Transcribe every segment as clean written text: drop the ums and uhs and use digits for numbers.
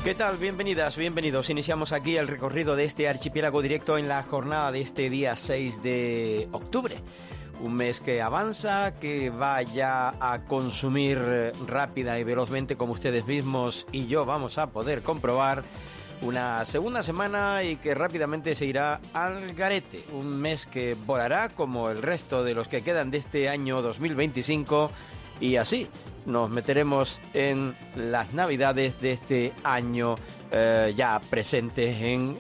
¿Qué tal? Bienvenidas, bienvenidos. Iniciamos aquí el recorrido de este archipiélago directo en la jornada de este día 6 de octubre. Un mes que avanza, que va ya a consumir rápida y velozmente, como ustedes mismos y yo vamos a poder comprobar, una segunda semana y que rápidamente se irá al garete. Un mes que volará como el resto de los que quedan de este año 2025 y así nos meteremos en las navidades de este año ya presentes en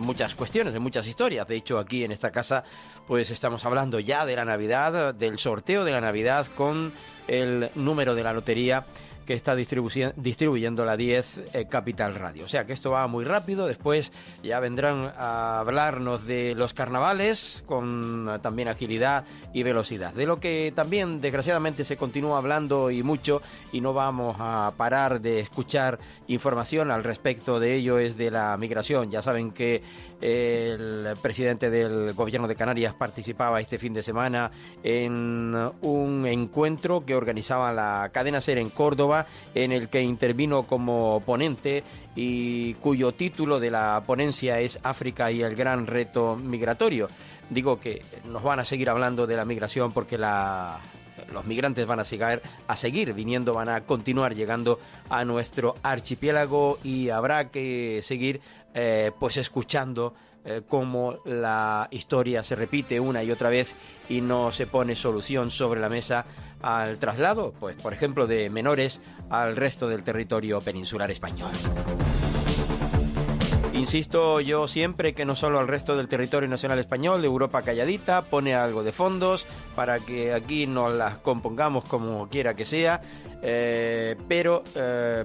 muchas cuestiones, en muchas historias. De hecho, aquí en esta casa pues estamos hablando ya de la Navidad, del sorteo de la Navidad con el número de la lotería que está distribuyendo la 10 Capital Radio. O sea que esto va muy rápido. Después ya vendrán a hablarnos de los carnavales con también agilidad y velocidad. De lo que también desgraciadamente se continúa hablando y mucho, y no vamos a parar de escuchar información al respecto de ello, es de la migración. Ya saben que el presidente del Gobierno de Canarias participaba este fin de semana en un encuentro que organizaba la cadena SER en Córdoba, en el que intervino como ponente y cuyo título de la ponencia es África y el gran reto migratorio. Digo que nos van a seguir hablando de la migración porque los migrantes van a seguir viniendo, van a continuar llegando a nuestro archipiélago y habrá que seguir pues escuchando cómo la historia se repite una y otra vez y no se pone solución sobre la mesa al traslado, pues por ejemplo, de menores al resto del territorio peninsular español. Insisto yo siempre que no solo al resto del territorio nacional español, de Europa calladita, pone algo de fondos para que aquí nos las compongamos como quiera que sea, pero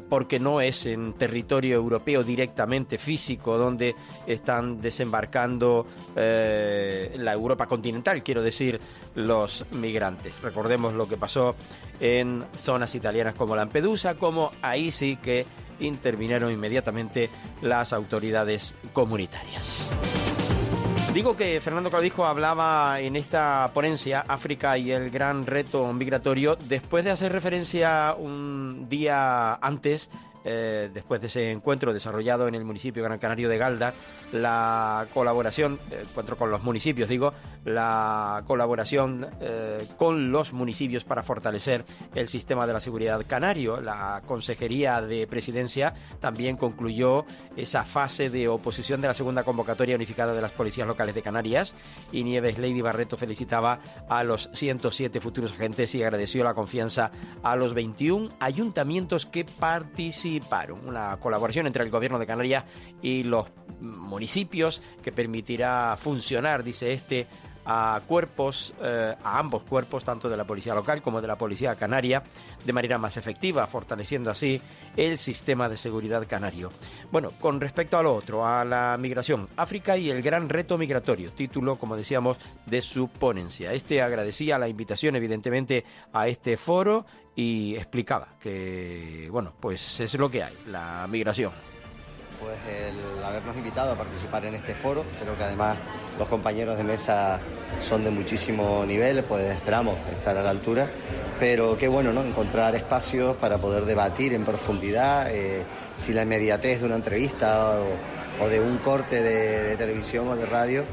porque no es en territorio europeo directamente físico donde están desembarcando la Europa continental, quiero decir, los migrantes. Recordemos lo que pasó en zonas italianas como Lampedusa, como ahí sí que intervinieron inmediatamente las autoridades comunitarias. Digo que Fernando Clavijo hablaba en esta ponencia África y el gran reto migratorio después de hacer referencia un día antes, después de ese encuentro desarrollado en el municipio Gran Canario de Galda, la colaboración, encuentro con los municipios, la colaboración con los municipios para fortalecer el sistema de la seguridad canario. La Consejería de Presidencia también concluyó esa fase de oposición de la segunda convocatoria unificada de las policías locales de Canarias, y Nieves Lady Barreto felicitaba a los 107 futuros agentes y agradeció la confianza a los 21 ayuntamientos que participaron. Una colaboración entre el Gobierno de Canarias y los municipios que permitirá funcionar, dice a ambos cuerpos, tanto de la policía local como de la policía canaria, de manera más efectiva, fortaleciendo así el sistema de seguridad canario. Bueno, con respecto a lo otro, a la migración, África y el gran reto migratorio, título, como decíamos, de su ponencia. Agradecía la invitación, evidentemente, a este foro y explicaba que, bueno, pues es lo que hay, la migración. Pues el habernos invitado a participar en este foro, creo que además los compañeros de mesa son de muchísimo nivel, pues esperamos estar a la altura, pero qué bueno, ¿no?, encontrar espacios para poder debatir en profundidad si la inmediatez de una entrevista o de un corte de televisión o de radio,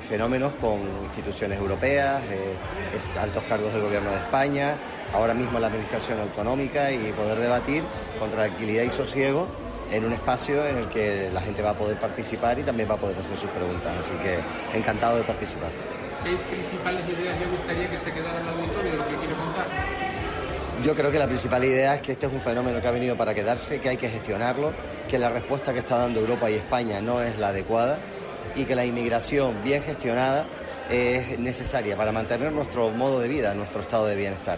fenómenos con instituciones europeas, altos cargos del Gobierno de España, ahora mismo la Administración Autonómica, y poder debatir con tranquilidad y sosiego en un espacio en el que la gente va a poder participar y también va a poder hacer sus preguntas. Así que encantado de participar. ¿Qué principales ideas le gustaría que se quedaran en el auditorio de lo que quiere contar? Yo creo que la principal idea es que este es un fenómeno que ha venido para quedarse, que hay que gestionarlo, que la respuesta que está dando Europa y España no es la adecuada y que la inmigración bien gestionada es necesaria para mantener nuestro modo de vida, nuestro estado de bienestar.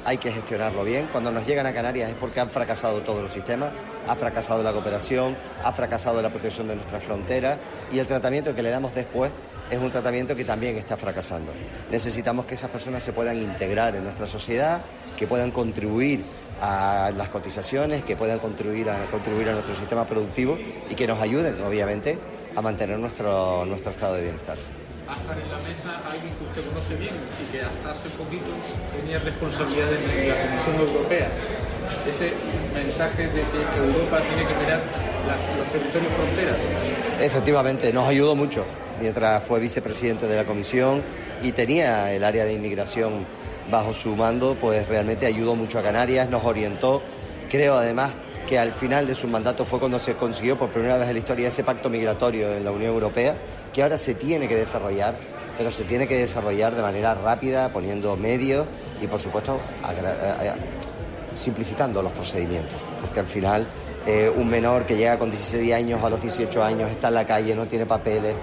Hay que gestionarlo bien. Cuando nos llegan a Canarias es porque han fracasado todos los sistemas, ha fracasado la cooperación, ha fracasado la protección de nuestras fronteras, y el tratamiento que le damos después es un tratamiento que también está fracasando. Necesitamos que esas personas se puedan integrar en nuestra sociedad, que puedan contribuir a las cotizaciones, que puedan contribuir a nuestro sistema productivo y que nos ayuden, obviamente, a mantener nuestro estado de bienestar. Va a estar en la mesa alguien que usted conoce bien y que hasta hace poquito tenía responsabilidades en la Comisión Europea. ese mensaje de que Europa tiene que mirar los territorios fronteras. Efectivamente, nos ayudó mucho mientras fue vicepresidente de la Comisión y tenía el área de inmigración bajo su mando, pues realmente ayudó mucho a Canarias, nos orientó. Creo además que al final de su mandato fue cuando se consiguió por primera vez en la historia ese pacto migratorio en la Unión Europea, que ahora se tiene que desarrollar, pero se tiene que desarrollar de manera rápida, poniendo medios y, por supuesto, simplificando los procedimientos, porque al final un menor que llega con 16 años a los 18 años, está en la calle, no tiene papeles,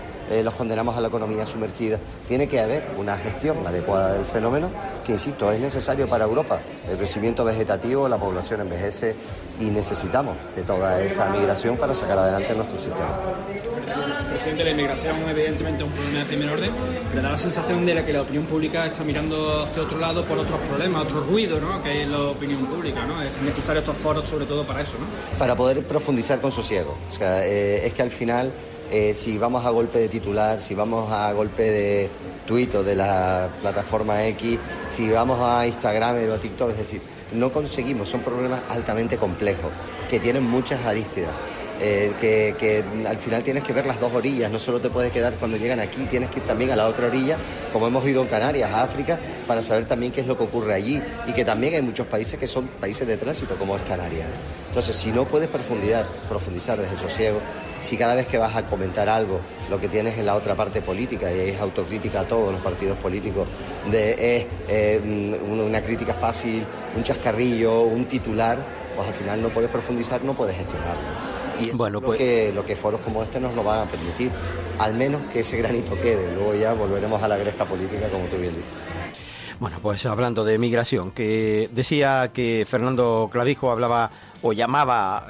los condenamos a la economía sumergida. Tiene que haber una gestión adecuada del fenómeno, que, insisto, es necesario para Europa. El crecimiento vegetativo, la población envejece y necesitamos de toda esa migración para sacar adelante nuestro sistema. Presidente, la inmigración evidentemente es un problema de primer orden, pero da la sensación de que la opinión pública está mirando hacia otro lado por otros problemas, otro ruido, ¿no?, que hay en la opinión pública, ¿no? Es necesario estos foros sobre todo para eso, ¿no? Para poder profundizar con sosiego. O sea, es que al final, si vamos a golpe de titular, si vamos a golpe de tuit o de la plataforma X, si vamos a Instagram o a TikTok, es decir, no conseguimos, son problemas altamente complejos, que tienen muchas arístidas. Que al final tienes que ver las dos orillas, no solo te puedes quedar cuando llegan aquí, tienes que ir también a la otra orilla, como hemos ido en Canarias, a África, para saber también qué es lo que ocurre allí, y que también hay muchos países que son países de tránsito, como es Canarias. Entonces, si no puedes profundizar desde el sosiego, si cada vez que vas a comentar algo, lo que tienes en la otra parte política, y es autocrítica a todos los partidos políticos, una crítica fácil, un chascarrillo, un titular, pues al final no puedes profundizar, no puedes gestionarlo. Y eso bueno, es lo que foros como este nos lo van a permitir, al menos que ese granito quede. Luego ya volveremos a la gresca política, como tú bien dices. Bueno, pues hablando de migración, que decía que Fernando Clavijo hablaba o llamaba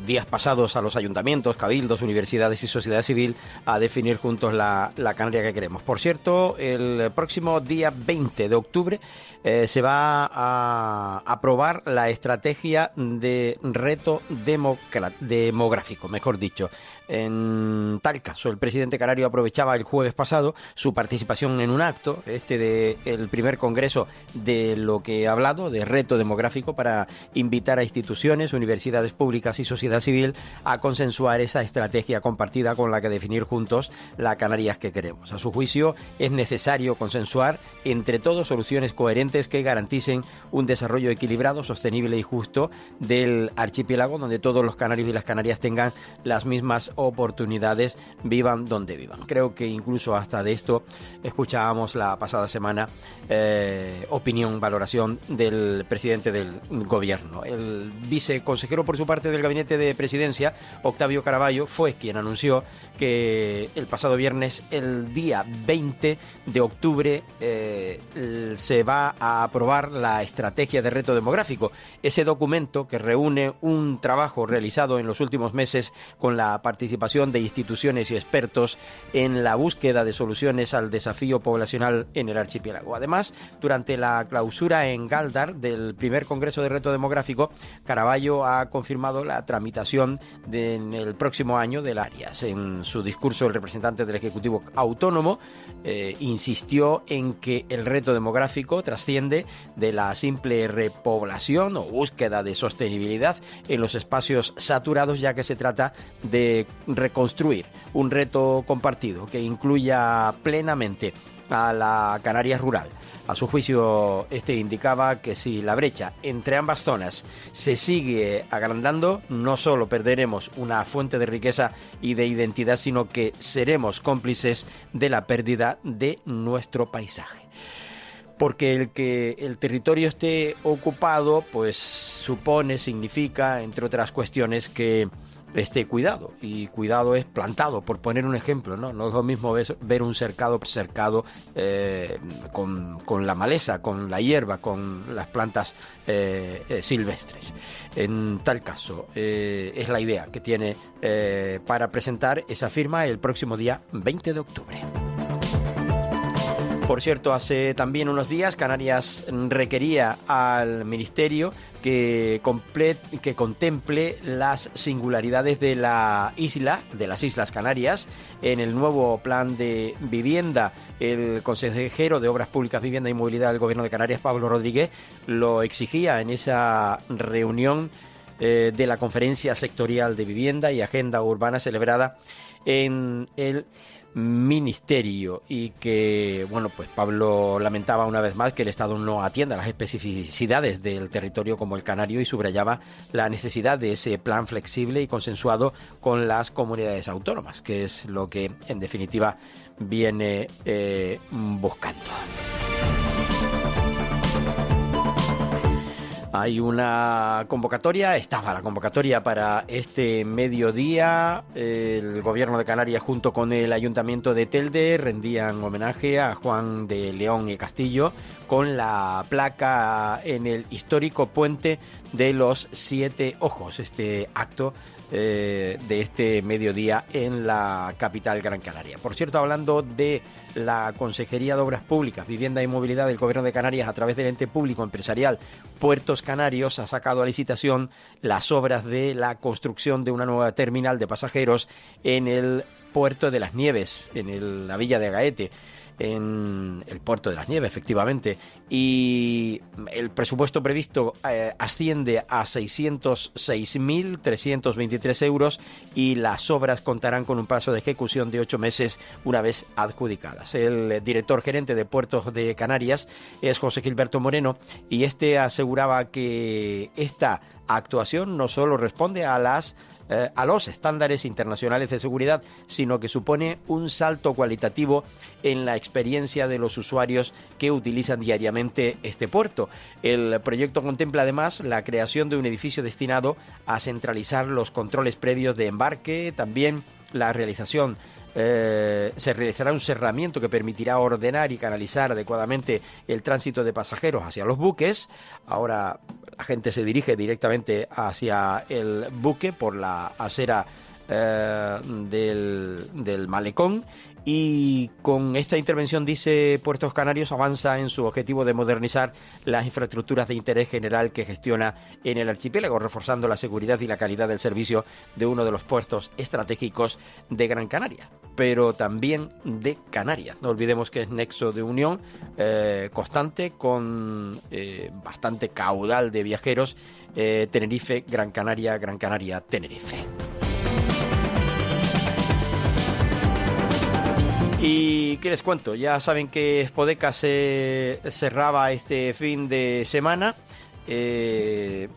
días pasados a los ayuntamientos, cabildos, universidades y sociedad civil a definir juntos la Canaria que queremos. Por cierto, el próximo día 20 de octubre se va a aprobar la estrategia de reto demográfico, mejor dicho. En tal caso, el presidente canario aprovechaba el jueves pasado su participación en un acto, del primer congreso de lo que he hablado, de reto demográfico, para invitar a instituciones, universidades públicas y sociedad civil a consensuar esa estrategia compartida con la que definir juntos la Canarias que queremos. A su juicio, es necesario consensuar entre todos soluciones coherentes que garanticen un desarrollo equilibrado, sostenible y justo del archipiélago, donde todos los canarios y las canarias tengan las mismas oportunidades, vivan donde vivan. Creo que incluso hasta de esto escuchábamos la pasada semana opinión, valoración del presidente del gobierno. El viceconsejero por su parte del gabinete de presidencia, Octavio Caraballo, fue quien anunció que el pasado viernes, el día 20 de octubre, se va a aprobar la estrategia de reto demográfico, ese documento que reúne un trabajo realizado en los últimos meses con la participación de instituciones y expertos en la búsqueda de soluciones al desafío poblacional en el archipiélago. Además, durante la clausura en Galdar del primer Congreso de Reto Demográfico, Caraballo ha confirmado la tramitación en el próximo año del ARIAS. En su discurso, el representante del Ejecutivo Autónomo insistió en que el reto demográfico trasciende de la simple repoblación o búsqueda de sostenibilidad en los espacios saturados, ya que se trata de reconstruir un reto compartido que incluya plenamente a la Canarias rural. A su juicio, indicaba que si la brecha entre ambas zonas se sigue agrandando, no solo perderemos una fuente de riqueza y de identidad, sino que seremos cómplices de la pérdida de nuestro paisaje. Porque el que el territorio esté ocupado, pues significa, entre otras cuestiones, que esté cuidado, y cuidado es plantado, por poner un ejemplo, ¿no? No es lo mismo ver un cercado con la maleza, con la hierba, con las plantas silvestres. En tal caso, es la idea que tiene para presentar esa firma el próximo día 20 de octubre. Por cierto, hace también unos días Canarias requería al Ministerio que contemple las singularidades de las Islas Canarias en el nuevo plan de vivienda. El consejero de Obras Públicas, Vivienda y Movilidad del Gobierno de Canarias, Pablo Rodríguez, lo exigía en esa reunión de la Conferencia Sectorial de Vivienda y Agenda Urbana celebrada en el Ministerio, y que, bueno, pues Pablo lamentaba una vez más que el Estado no atienda las especificidades del territorio como el canario, y subrayaba la necesidad de ese plan flexible y consensuado con las comunidades autónomas, que es lo que en definitiva viene buscando. Hay una convocatoria, estaba la convocatoria para este mediodía. El Gobierno de Canarias junto con el Ayuntamiento de Telde rendían homenaje a Juan de León y Castillo con la placa en el histórico Puente de los Siete Ojos. Este acto de este mediodía en la capital Gran Canaria. Por cierto, hablando de la Consejería de Obras Públicas, Vivienda y Movilidad del Gobierno de Canarias, a través del ente público empresarial Puertos Canarios, ha sacado a licitación las obras de la construcción de una nueva terminal de pasajeros en el Puerto de las Nieves, en la villa de Gaete, en el Puerto de las Nieves, efectivamente, y el presupuesto previsto asciende a 606.323 euros, y las obras contarán con un plazo de ejecución de 8 meses una vez adjudicadas. El director gerente de Puertos de Canarias es José Gilberto Moreno, y este aseguraba que esta actuación no solo responde a los estándares internacionales de seguridad, sino que supone un salto cualitativo en la experiencia de los usuarios que utilizan diariamente este puerto. El proyecto contempla además la creación de un edificio destinado a centralizar los controles previos de embarque, también la realización se realizará un cerramiento que permitirá ordenar y canalizar adecuadamente el tránsito de pasajeros hacia los buques. Ahora la gente se dirige directamente hacia el buque por la acera del malecón, y con esta intervención, dice Puertos Canarios, avanza en su objetivo de modernizar las infraestructuras de interés general que gestiona en el archipiélago, reforzando la seguridad y la calidad del servicio de uno de los puertos estratégicos de Gran Canaria, pero también de Canarias. No olvidemos que es nexo de unión constante con bastante caudal de viajeros, Tenerife, Gran Canaria, Gran Canaria, Tenerife. Y ¿qué les cuento? Ya saben que Spodeka se cerraba este fin de semana.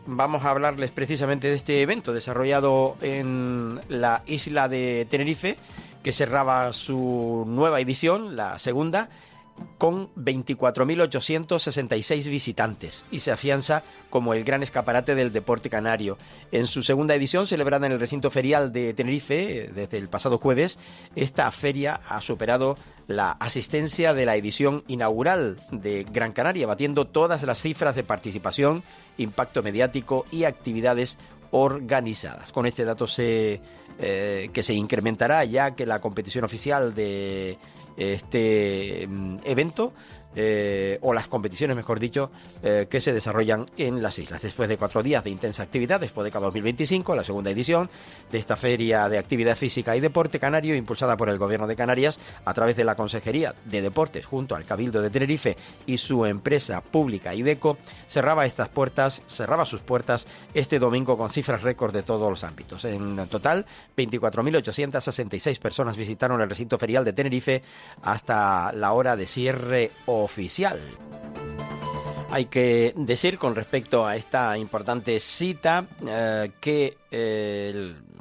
Vamos a hablarles precisamente de este evento desarrollado en la isla de Tenerife, que cerraba su nueva edición, la segunda, con 24.866 visitantes, y se afianza como el gran escaparate del deporte canario. En su segunda edición, celebrada en el recinto ferial de Tenerife desde el pasado jueves, esta feria ha superado la asistencia de la edición inaugural de Gran Canaria, batiendo todas las cifras de participación, impacto mediático y actividades organizadas. Con este dato que se incrementará, ya que la competición oficial de este evento, o las competiciones, mejor dicho, que se desarrollan en las islas. Después de 4 días de intensa actividad, Spodeka 2025, la segunda edición de esta feria de actividad física y deporte canario, impulsada por el Gobierno de Canarias a través de la Consejería de Deportes junto al Cabildo de Tenerife y su empresa pública IDECO, cerraba sus puertas este domingo con cifras récord de todos los ámbitos. En total, 24.866 personas visitaron el recinto ferial de Tenerife hasta la hora de cierre oficial. Hay que decir con respecto a esta importante cita que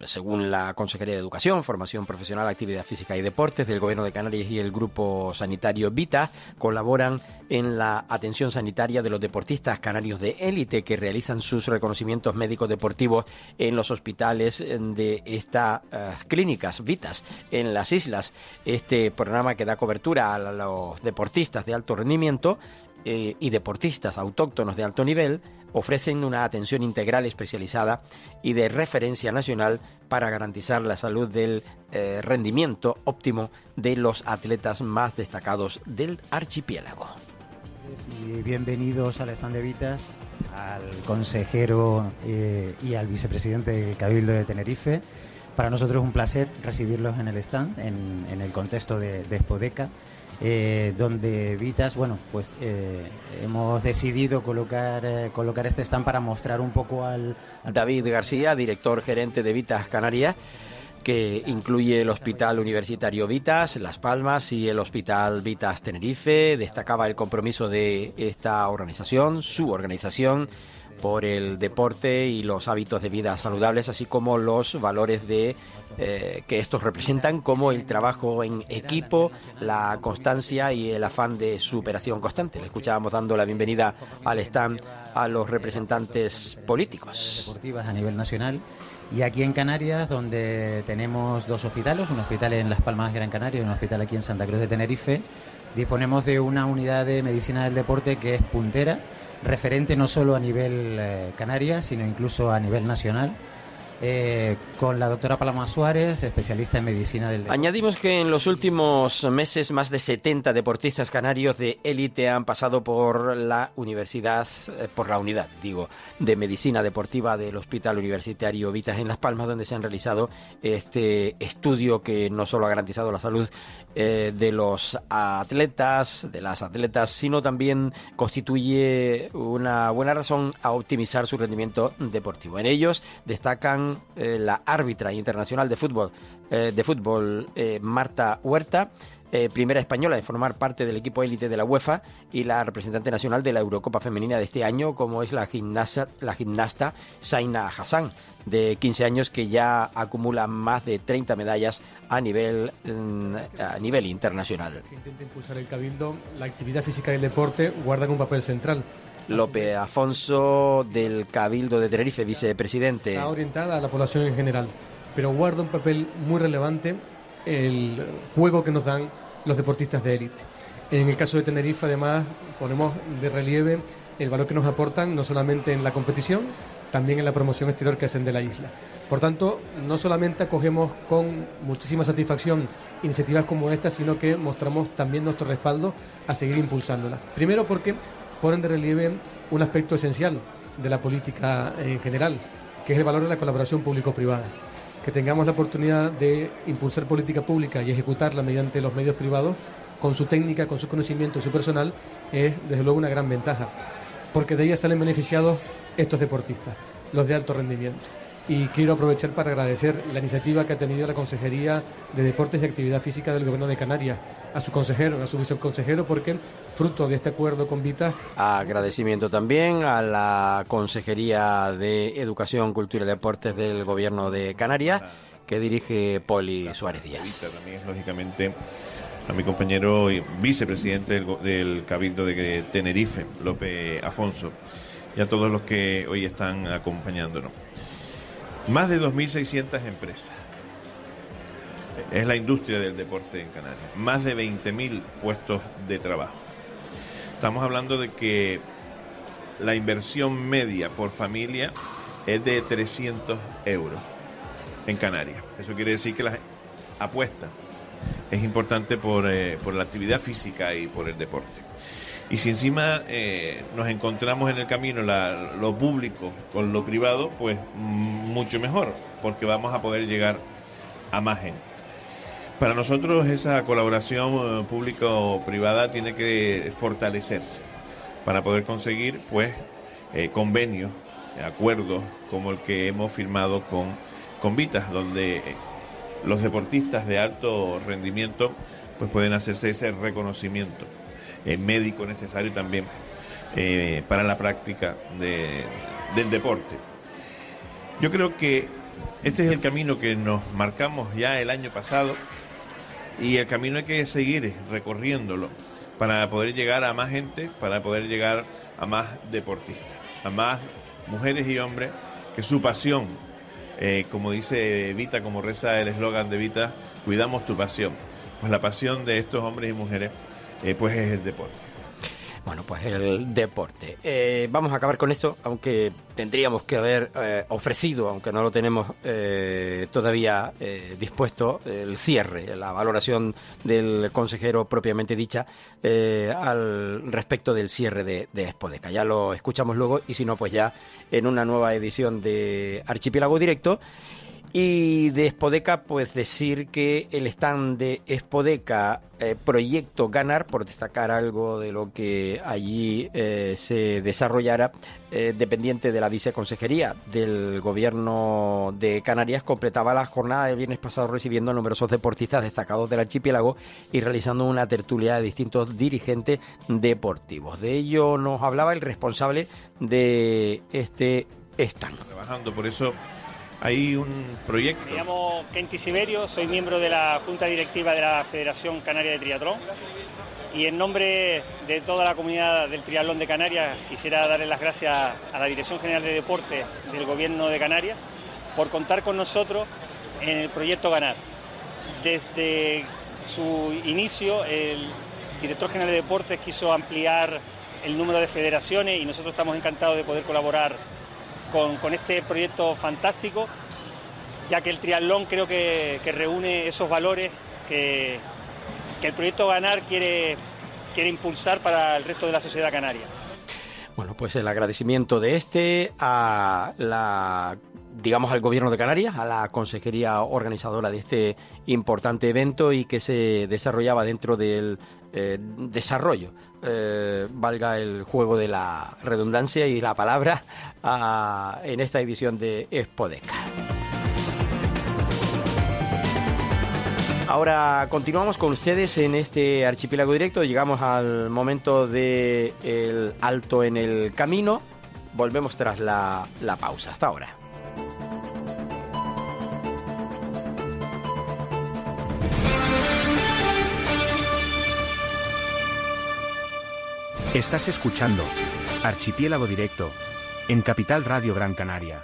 según la Consejería de Educación, Formación Profesional, Actividad Física y Deportes del Gobierno de Canarias y el Grupo Sanitario Vita, colaboran en la atención sanitaria de los deportistas canarios de élite que realizan sus reconocimientos médicos deportivos en los hospitales de estas clínicas Vitas en las islas. Este programa que da cobertura a los deportistas de alto rendimiento y deportistas autóctonos de alto nivel ofrecen una atención integral especializada y de referencia nacional para garantizar la salud del rendimiento óptimo de los atletas más destacados del archipiélago. Y bienvenidos al stand de Vitas, al consejero y al vicepresidente del Cabildo de Tenerife. Para nosotros es un placer recibirlos en el stand, en el contexto de Expodeca, donde Vitas, hemos decidido colocar este stand para mostrar un poco al... David García, director gerente de Vitas Canarias, que incluye el Hospital Universitario Vitas Las Palmas y el Hospital Vitas Tenerife, destacaba el compromiso de esta organización, su organización, por el deporte y los hábitos de vida saludables, así como los valores que estos representan, como el trabajo en equipo, la constancia y el afán de superación constante. Le escuchábamos dando la bienvenida al stand a los representantes políticos. Deportivas a nivel nacional. Y aquí en Canarias, donde tenemos dos hospitales, un hospital en Las Palmas, Gran Canaria, y un hospital aquí en Santa Cruz de Tenerife, disponemos de una unidad de medicina del deporte que es puntera, referente no solo a nivel Canarias, sino incluso a nivel nacional, con la doctora Paloma Suárez, especialista en medicina del deporte. Añadimos que en los últimos meses más de 70 deportistas canarios de élite han pasado por la unidad de medicina deportiva del Hospital Universitario Vitas en Las Palmas, donde se han realizado este estudio que no solo ha garantizado la salud de los atletas, sino también constituye una buena razón a optimizar su rendimiento deportivo. En ellos destacan la árbitra internacional de fútbol, Marta Huerta, primera española en formar parte del equipo élite de la UEFA, y la representante nacional de la Eurocopa Femenina de este año, como es la gimnasta Zaina Hassan, de 15 años, que ya acumula más de 30 medallas a nivel internacional. Que intenta impulsar el Cabildo, la actividad física y el deporte guardan un papel central. López Afonso, del Cabildo de Tenerife, vicepresidente. Está orientada a la población en general, pero guarda un papel muy relevante el juego que nos dan los deportistas de élite. En el caso de Tenerife, además, ponemos de relieve el valor que nos aportan, no solamente en la competición, también en la promoción exterior que hacen de la isla. Por tanto, no solamente acogemos con muchísima satisfacción iniciativas como esta, sino que mostramos también nuestro respaldo a seguir impulsándolas. Primero porque ponen de relieve un aspecto esencial de la política en general, que es el valor de la colaboración público-privada. Que tengamos la oportunidad de impulsar política pública y ejecutarla mediante los medios privados, con su técnica, con su conocimiento y su personal, es desde luego una gran ventaja, porque de ella salen beneficiados estos deportistas, los de alto rendimiento. Y quiero aprovechar para agradecer la iniciativa que ha tenido la Consejería de Deportes y Actividad Física del Gobierno de Canarias, a su consejero, a su viceconsejero, porque fruto de este acuerdo con Vitas... Agradecimiento también a la Consejería de Educación, Cultura y Deportes del Gobierno de Canarias, que dirige Poli Suárez Díaz. También, lógicamente, a mi compañero y vicepresidente del Cabildo de Tenerife, López Afonso, y a todos los que hoy están acompañándonos. Más de 2.600 empresas. Es la industria del deporte en Canarias. Más de 20.000 puestos de trabajo. Estamos hablando de que la inversión media por familia es de 300 euros en Canarias. Eso quiere decir que la apuesta es importante por la actividad física y por el deporte. Y si encima nos encontramos en el camino lo público con lo privado, pues mucho mejor, porque vamos a poder llegar a más gente. Para nosotros esa colaboración público-privada tiene que fortalecerse para poder conseguir pues convenios, acuerdos como el que hemos firmado con Vitas, donde los deportistas de alto rendimiento pues pueden hacerse ese reconocimiento médico necesario también para la práctica del deporte. Yo creo que este es el camino que nos marcamos ya el año pasado, y el camino hay que seguir recorriéndolo para poder llegar a más gente, para poder llegar a más deportistas, a más mujeres y hombres que su pasión, como dice Vita, como reza el eslogan de Vita, cuidamos tu pasión. Pues la pasión de estos hombres y mujeres pues es el deporte. Bueno, pues el deporte. Vamos a acabar con esto, aunque tendríamos que haber ofrecido, aunque no lo tenemos todavía dispuesto, el cierre, la valoración del consejero propiamente dicha al respecto del cierre de Spodeka. Ya lo escuchamos luego y si no, pues ya en una nueva edición de Archipiélago Directo. Y de Spodeka, pues decir que el stand de Spodeka, Proyecto Ganar, por destacar algo de lo que allí se desarrollara, dependiente de la viceconsejería del Gobierno de Canarias, completaba la jornada del viernes pasado recibiendo a numerosos deportistas destacados del archipiélago y realizando una tertulia de distintos dirigentes deportivos. De ello nos hablaba el responsable de este stand. Trabajando, por eso hay un proyecto. Me llamo Kenty Siberio, soy miembro de la Junta Directiva de la Federación Canaria de Triatlón y en nombre de toda la comunidad del triatlón de Canarias quisiera darle las gracias a la Dirección General de Deportes del Gobierno de Canarias por contar con nosotros en el proyecto Ganar. Desde su inicio, el director general de Deportes quiso ampliar el número de federaciones y nosotros estamos encantados de poder colaborar con este proyecto fantástico, ya que el triatlón creo que reúne esos valores que el proyecto Ganar quiere impulsar para el resto de la sociedad canaria. Bueno, pues el agradecimiento de al Gobierno de Canarias, a la consejería organizadora de este importante evento y que se desarrollaba dentro del desarrollo, valga el juego de la redundancia y la palabra, en esta edición de Spodeka. Ahora continuamos con ustedes en este Archipiélago Directo. Llegamos al momento del alto en el camino. Volvemos tras la pausa. Hasta ahora. Estás escuchando Archipiélago Directo en Capital Radio Gran Canaria.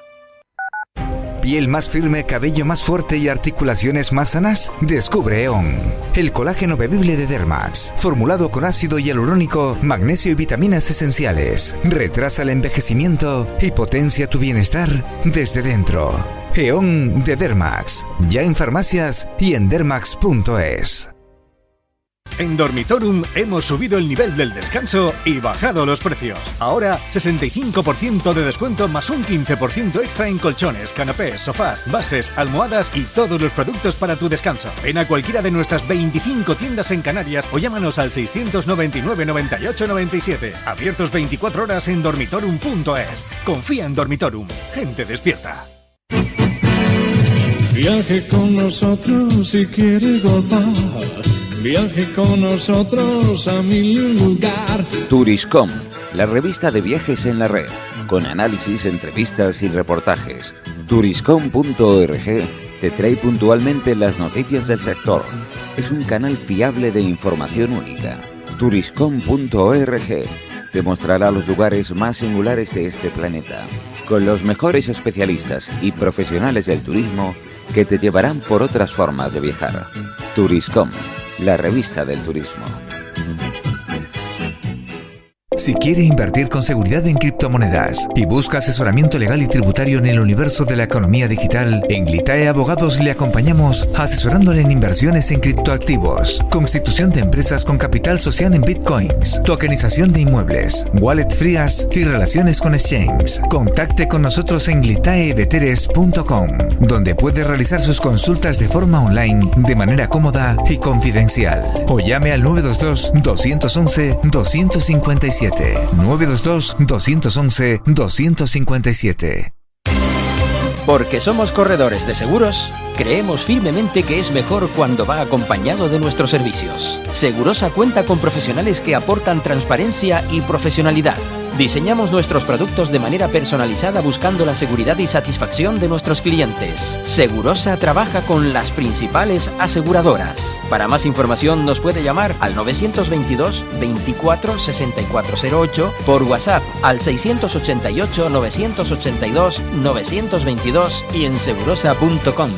¿Piel más firme, cabello más fuerte y articulaciones más sanas? Descubre EON, el colágeno bebible de Dermax, formulado con ácido hialurónico, magnesio y vitaminas esenciales. Retrasa el envejecimiento y potencia tu bienestar desde dentro. EON de Dermax, ya en farmacias y en dermax.es. En Dormitorum hemos subido el nivel del descanso y bajado los precios. Ahora 65% de descuento más un 15% extra en colchones, canapés, sofás, bases, almohadas y todos los productos para tu descanso. Ven a cualquiera de nuestras 25 tiendas en Canarias o llámanos al 699 98 97. Abiertos 24 horas en dormitorum.es. Confía en Dormitorum. Gente despierta. Viaje con nosotros si quiere gozar. Viaje con nosotros a mi lugar. Turiscom, la revista de viajes en la red, con análisis, entrevistas y reportajes. Turiscom.org te trae puntualmente las noticias del sector. Es un canal fiable de información única. Turiscom.org te mostrará los lugares más singulares de este planeta, con los mejores especialistas y profesionales del turismo que te llevarán por otras formas de viajar. Turiscom, la revista del turismo. Si quiere invertir con seguridad en criptomonedas y busca asesoramiento legal y tributario en el universo de la economía digital, en Glitae Abogados le acompañamos asesorándole en inversiones en criptoactivos, constitución de empresas con capital social en bitcoins, tokenización de inmuebles, wallet frías y relaciones con exchange. Contacte con nosotros en glitaeveteres.com, donde puede realizar sus consultas de forma online de manera cómoda y confidencial. O llame al 922-211-257. 922-211-257. Porque somos corredores de seguros, creemos firmemente que es mejor cuando va acompañado de nuestros servicios. Segurosa cuenta con profesionales que aportan transparencia y profesionalidad. Diseñamos nuestros productos de manera personalizada buscando la seguridad y satisfacción de nuestros clientes. Segurosa trabaja con las principales aseguradoras. Para más información nos puede llamar al 922 24 6408, por WhatsApp al 688 982 922 y en segurosa.com.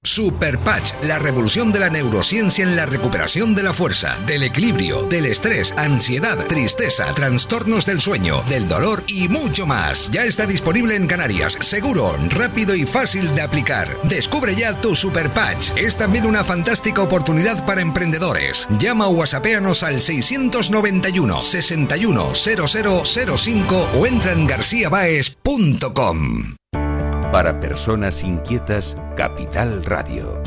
Super Patch, la revolución de la neurociencia en la recuperación de la fuerza, del equilibrio, del estrés, ansiedad, tristeza, trastornos del sueño, del dolor y mucho más. Ya está disponible en Canarias, seguro, rápido y fácil de aplicar. Descubre ya tu Super Patch. Es también una fantástica oportunidad para emprendedores. Llama o whatsappéanos al 691 61 0005 o entra en garciabaes.com. Para personas inquietas, Capital Radio.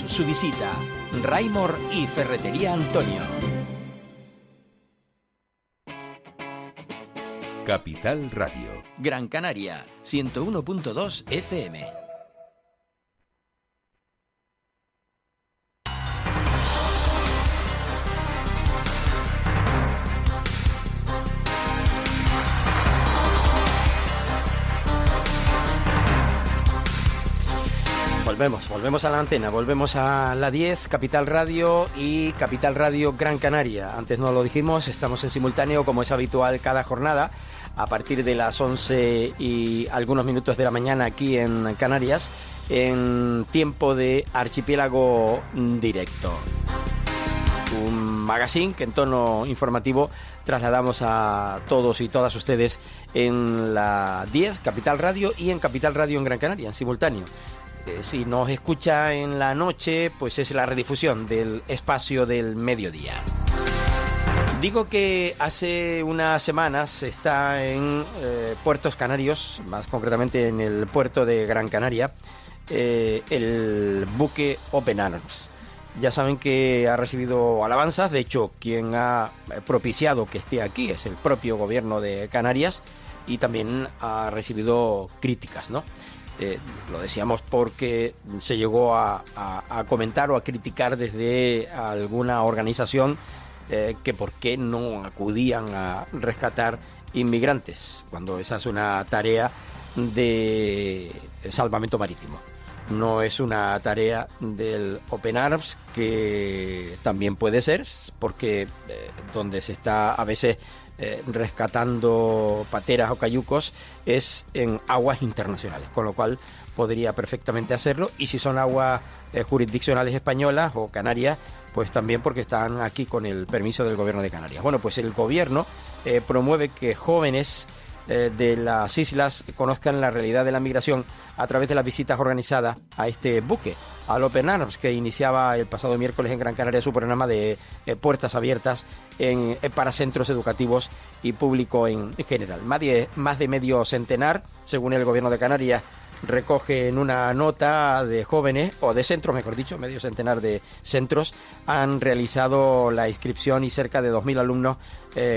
Su visita, Raimor y Ferretería Antonio. Capital Radio. Gran Canaria, 101.2 FM. Volvemos a la antena, volvemos a la 10, Capital Radio y Capital Radio Gran Canaria. Antes no lo dijimos, estamos en simultáneo como es habitual cada jornada, a partir de las 11 y algunos minutos de la mañana aquí en Canarias, en tiempo de Archipiélago Directo. Un magazine que en tono informativo trasladamos a todos y todas ustedes en la 10, Capital Radio y en Capital Radio en Gran Canaria, en simultáneo. Si nos escucha en la noche, pues es la redifusión del espacio del mediodía. Digo que hace unas semanas está en puertos canarios, más concretamente en el puerto de Gran Canaria, el buque Open Arms. Ya saben que ha recibido alabanzas, de hecho quien ha propiciado que esté aquí es el propio gobierno de Canarias y también ha recibido críticas, ¿no? Lo decíamos porque se llegó a comentar o a criticar desde alguna organización que por qué no acudían a rescatar inmigrantes, cuando esa es una tarea de salvamento marítimo. No es una tarea del Open Arms, que también puede ser, porque donde se está a veces rescatando pateras o cayucos es en aguas internacionales, con lo cual podría perfectamente hacerlo, y si son aguas jurisdiccionales españolas o canarias, pues también porque están aquí con el permiso del gobierno de Canarias. Bueno, pues el gobierno promueve que jóvenes de las islas conozcan la realidad de la migración a través de las visitas organizadas a este buque, al Open Arms, que iniciaba el pasado miércoles en Gran Canaria su programa de puertas abiertas para centros educativos y público en general. Más de medio centenar, según el gobierno de Canarias, recoge en una nota de jóvenes, o de centros, mejor dicho, medio centenar de centros han realizado la inscripción y cerca de 2.000 alumnos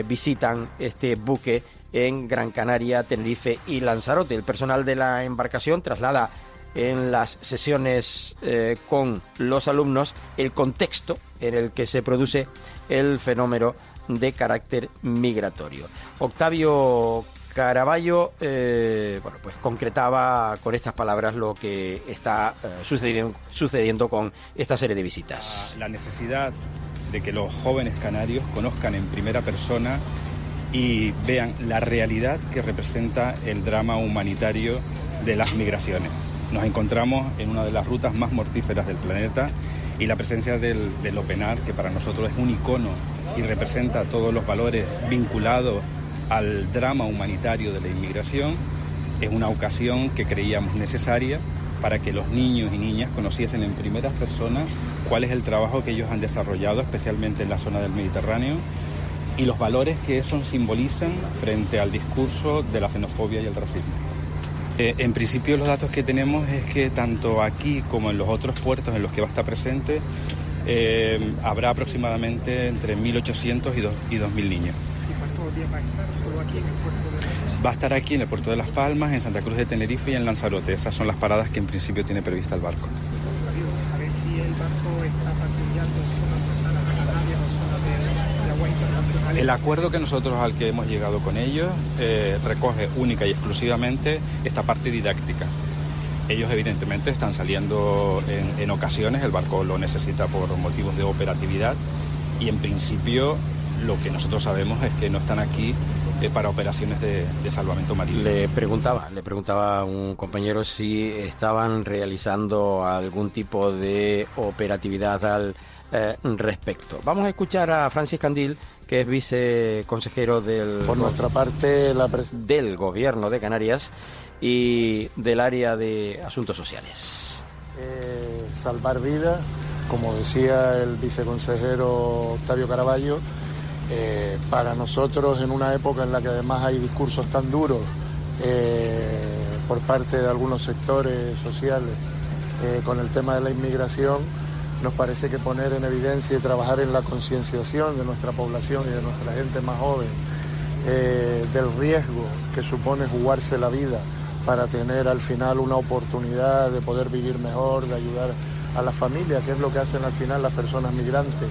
visitan este buque en Gran Canaria, Tenerife y Lanzarote. El personal de la embarcación traslada en las sesiones con los alumnos el contexto en el que se produce el fenómeno de carácter migratorio. Octavio Caraballo pues concretaba con estas palabras lo que está sucediendo con esta serie de visitas. La necesidad de que los jóvenes canarios conozcan en primera persona y vean la realidad que representa el drama humanitario de las migraciones. Nos encontramos en una de las rutas más mortíferas del planeta y la presencia del Open Arms, que para nosotros es un icono y representa todos los valores vinculados al drama humanitario de la inmigración, es una ocasión que creíamos necesaria para que los niños y niñas conociesen en primera persona cuál es el trabajo que ellos han desarrollado, especialmente en la zona del Mediterráneo, y los valores que eso simbolizan frente al discurso de la xenofobia y el racismo. En principio los datos que tenemos es que tanto aquí como en los otros puertos en los que va a estar presente habrá aproximadamente entre 1.800 y 2.000 niños. ¿Y cuántos días va a estar solo aquí en el puerto de...? Va a estar aquí en el puerto de Las Palmas, en Santa Cruz de Tenerife y en Lanzarote. Esas son las paradas que en principio tiene prevista el barco. ¿Sabes si el barco está patrullando en zonas cercanas a Canarias o zonas de agua internacional? El acuerdo que nosotros al que hemos llegado con ellos recoge única y exclusivamente esta parte didáctica. Ellos evidentemente están saliendo en ocasiones, el barco lo necesita por motivos de operatividad y en principio Lo que nosotros sabemos es que no están aquí para operaciones de salvamento marítimo. Le preguntaba a un compañero si estaban realizando algún tipo de operatividad al respecto. Vamos a escuchar a Francis Candil, que es viceconsejero por nuestra parte, del Gobierno de Canarias y del área de Asuntos Sociales. Salvar vidas, como decía el viceconsejero Octavio Caraballo, para nosotros, en una época en la que además hay discursos tan duros por parte de algunos sectores sociales con el tema de la inmigración, nos parece que poner en evidencia y trabajar en la concienciación de nuestra población y de nuestra gente más joven del riesgo que supone jugarse la vida para tener al final una oportunidad de poder vivir mejor, de ayudar a la familia, que es lo que hacen al final las personas migrantes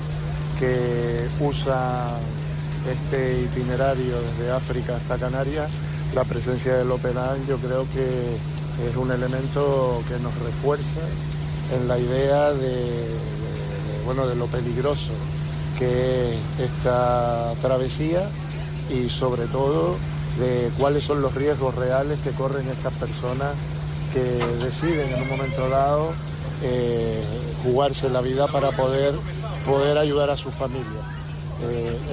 que usan este itinerario desde África hasta Canarias. La presencia del Open yo creo que es un elemento que nos refuerza en la idea de lo peligroso que es esta travesía y sobre todo de cuáles son los riesgos reales que corren estas personas que deciden en un momento dado jugarse la vida para poder ayudar a su familia.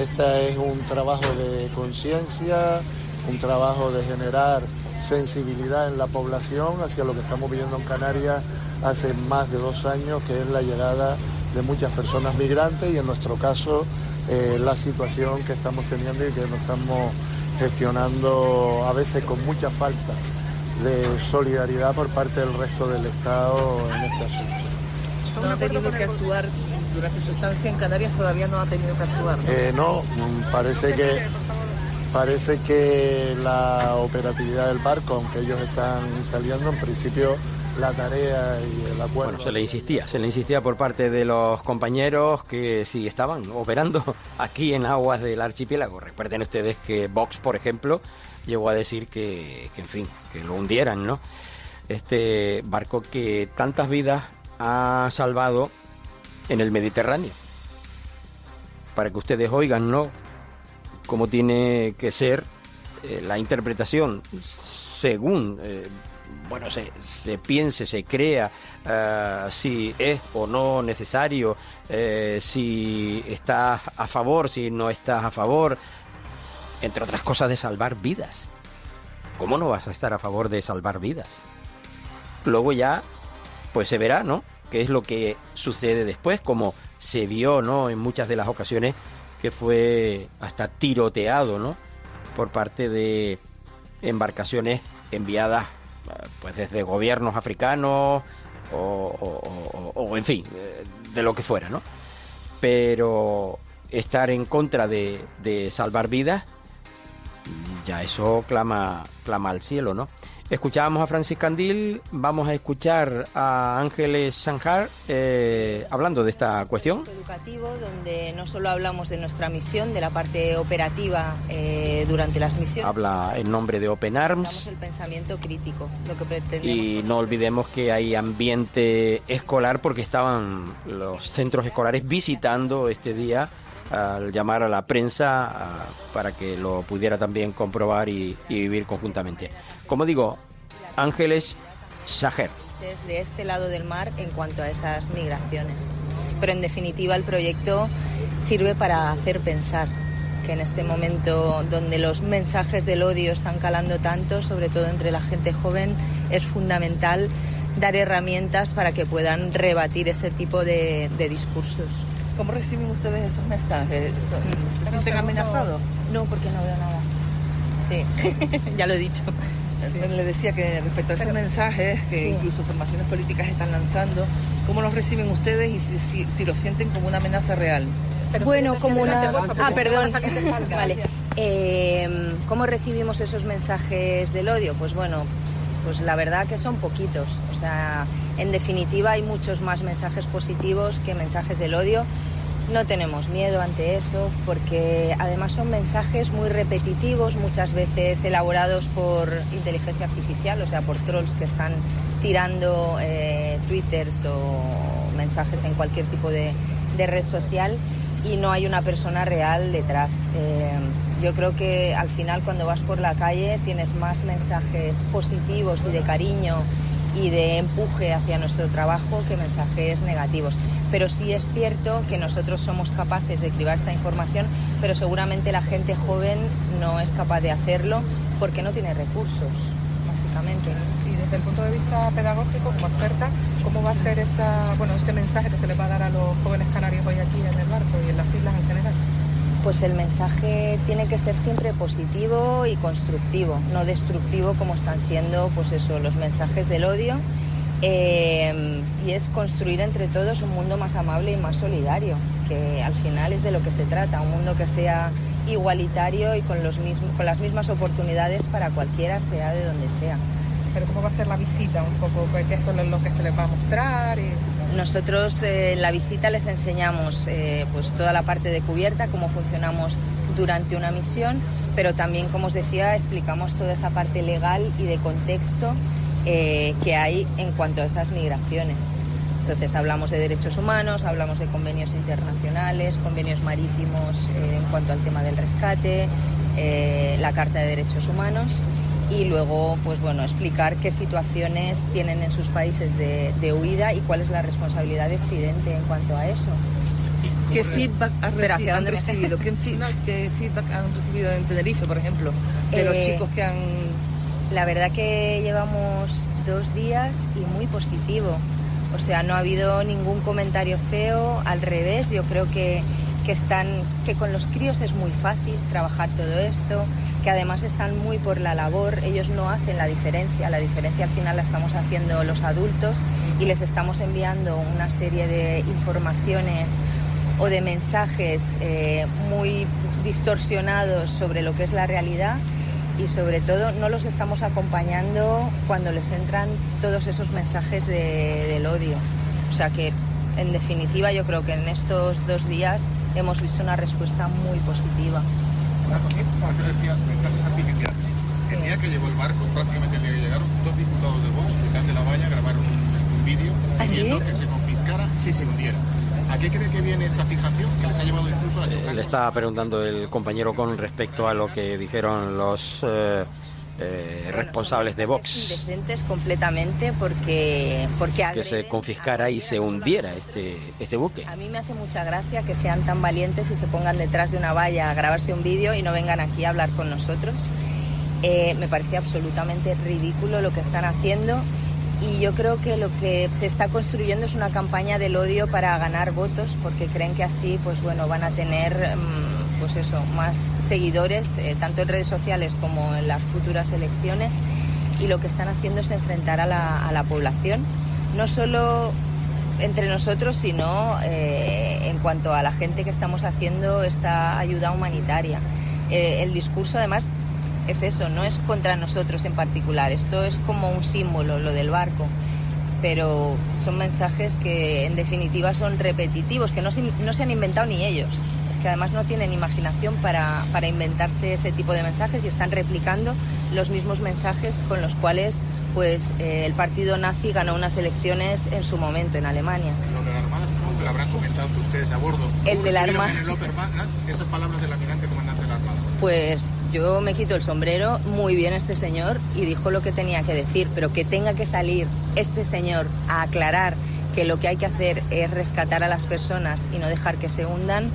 Este es un trabajo de conciencia, un trabajo de generar sensibilidad en la población hacia lo que estamos viviendo en Canarias hace más de 2 años, que es la llegada de muchas personas migrantes y en nuestro caso la situación que estamos teniendo y que nos estamos gestionando a veces con mucha falta de solidaridad por parte del resto del Estado en este asunto. ¿No ha tenido que actuar durante su estancia en Canarias? Todavía no ha tenido que actuar, ¿no? Parece que la operatividad del barco, aunque ellos están saliendo, en principio la tarea y el acuerdo... Bueno, se le insistía por parte de los compañeros que si estaban operando aquí en aguas del archipiélago. Recuerden ustedes que Vox, por ejemplo, llegó a decir que en fin, que lo hundieran, ¿no? Este barco que tantas vidas ha salvado en el Mediterráneo. Para que ustedes oigan, ¿no?, cómo tiene que ser la interpretación según se piense, se crea si es o no necesario, si estás a favor, si no estás a favor, entre otras cosas, de salvar vidas. ¿Cómo no vas a estar a favor de salvar vidas? Luego ya pues se verá, ¿no?, qué es lo que sucede después, como se vio, ¿no?, en muchas de las ocasiones, que fue hasta tiroteado, ¿no?, por parte de embarcaciones enviadas pues desde gobiernos africanos o en fin, de lo que fuera, ¿no? Pero estar en contra de salvar vidas, ya eso clama al cielo, ¿no? Escuchábamos a Francis Candil, vamos a escuchar a Ángeles Sanjar hablando de esta cuestión. Educativo, donde no solo hablamos de nuestra misión, de la parte operativa durante las misiones. Habla en nombre de Open Arms. El pensamiento crítico, lo que pretendemos. Y no olvidemos que hay ambiente escolar porque estaban los centros escolares visitando este día, al llamar a la prensa para que lo pudiera también comprobar y vivir conjuntamente. Como digo, Ángeles Sajer. De este lado del mar en cuanto a esas migraciones. Pero en definitiva el proyecto sirve para hacer pensar que en este momento donde los mensajes del odio están calando tanto, sobre todo entre la gente joven, es fundamental dar herramientas para que puedan rebatir ese tipo de discursos. ¿Cómo reciben ustedes esos mensajes? ¿Se sienten amenazados? No, porque no veo nada. Sí, ya lo he dicho. Sí. Le decía que respecto a esos mensajes que incluso formaciones políticas están lanzando, ¿cómo los reciben ustedes y si los sienten como una amenaza real? Bueno, como una... perdón. Vale. ¿Cómo recibimos esos mensajes del odio? Pues bueno, pues la verdad que son poquitos. O sea, en definitiva hay muchos más mensajes positivos que mensajes del odio. No tenemos miedo ante eso porque además son mensajes muy repetitivos, muchas veces elaborados por inteligencia artificial, o sea, por trolls que están tirando twitters o mensajes en cualquier tipo de red social. y no hay una persona real detrás. Yo creo que al final cuando vas por la calle tienes más mensajes positivos y de cariño y de empuje hacia nuestro trabajo que mensajes negativos. Pero sí es cierto que nosotros somos capaces de cribar esta información, pero seguramente la gente joven no es capaz de hacerlo porque no tiene recursos, básicamente. Y desde el punto de vista pedagógico, como experta, ¿cómo va a ser ese mensaje que se le va a dar a los jóvenes canarios hoy aquí en el barco y en las islas en general? Pues el mensaje tiene que ser siempre positivo y constructivo, no destructivo como están siendo los mensajes del odio. Y es construir entre todos un mundo más amable y más solidario, que al final es de lo que se trata, un mundo que sea igualitario y con las mismas oportunidades para cualquiera, sea de donde sea. Pero ¿cómo va a ser la visita? Un poco, ¿qué es lo que se les va a mostrar? Nosotros en la visita les enseñamos toda la parte de cubierta, cómo funcionamos durante una misión, pero también, como os decía, explicamos toda esa parte legal y de contexto que hay en cuanto a esas migraciones. Entonces hablamos de derechos humanos, hablamos de convenios internacionales, convenios marítimos en cuanto al tema del rescate, la Carta de Derechos Humanos y luego explicar qué situaciones tienen en sus países de huida y cuál es la responsabilidad de Occidente en cuanto a eso. ¿Qué feedback han recibido? ¿Qué feedback han recibido en Tenerife, por ejemplo, de los chicos que han...? La verdad que llevamos 2 días y muy positivo. O sea, no ha habido ningún comentario feo, al revés. Yo creo que con los críos es muy fácil trabajar todo esto, que además están muy por la labor. Ellos no hacen la diferencia al final la estamos haciendo los adultos y les estamos enviando una serie de informaciones o de mensajes muy distorsionados sobre lo que es la realidad. Y sobre todo no los estamos acompañando cuando les entran todos esos mensajes del odio. O sea que en definitiva yo creo que en estos 2 días hemos visto una respuesta muy positiva. Una cosita, antes decías mensajes artificiales. Sí. El día que llegó el barco, prácticamente el día que llegaron, 2 diputados de Vox detrás de la valla grabaron un vídeo pidiendo que se confiscara y se hundiera. ¿A qué cree que viene esa fijación que les ha llevado incluso a chocar? Le estaba preguntando el compañero con respecto a lo que dijeron los responsables de Vox. Son indecentes completamente porque que se confiscara y se hundiera este buque. A mí me hace mucha gracia que sean tan valientes y se pongan detrás de una valla a grabarse un vídeo y no vengan aquí a hablar con nosotros. Me parece absolutamente ridículo lo que están haciendo. Y yo creo que lo que se está construyendo es una campaña del odio para ganar votos, porque creen que así van a tener más seguidores, tanto en redes sociales como en las futuras elecciones. Y lo que están haciendo es enfrentar a la población, no solo entre nosotros, sino en cuanto a la gente que estamos haciendo esta ayuda humanitaria. El discurso, además, es eso, no es contra nosotros en particular, esto es como un símbolo, lo del barco, pero son mensajes que en definitiva son repetitivos, que no se han inventado ni ellos, es que además no tienen imaginación para inventarse ese tipo de mensajes y están replicando los mismos mensajes con los cuales el partido nazi ganó unas elecciones en su momento en Alemania. Lo de la Armada supongo que lo habrán comentado ustedes a bordo. El de la Armada. Esas palabras del almirante comandante de la Armada. Pues yo me quito el sombrero, muy bien este señor, y dijo lo que tenía que decir, pero que tenga que salir este señor a aclarar que lo que hay que hacer es rescatar a las personas y no dejar que se hundan,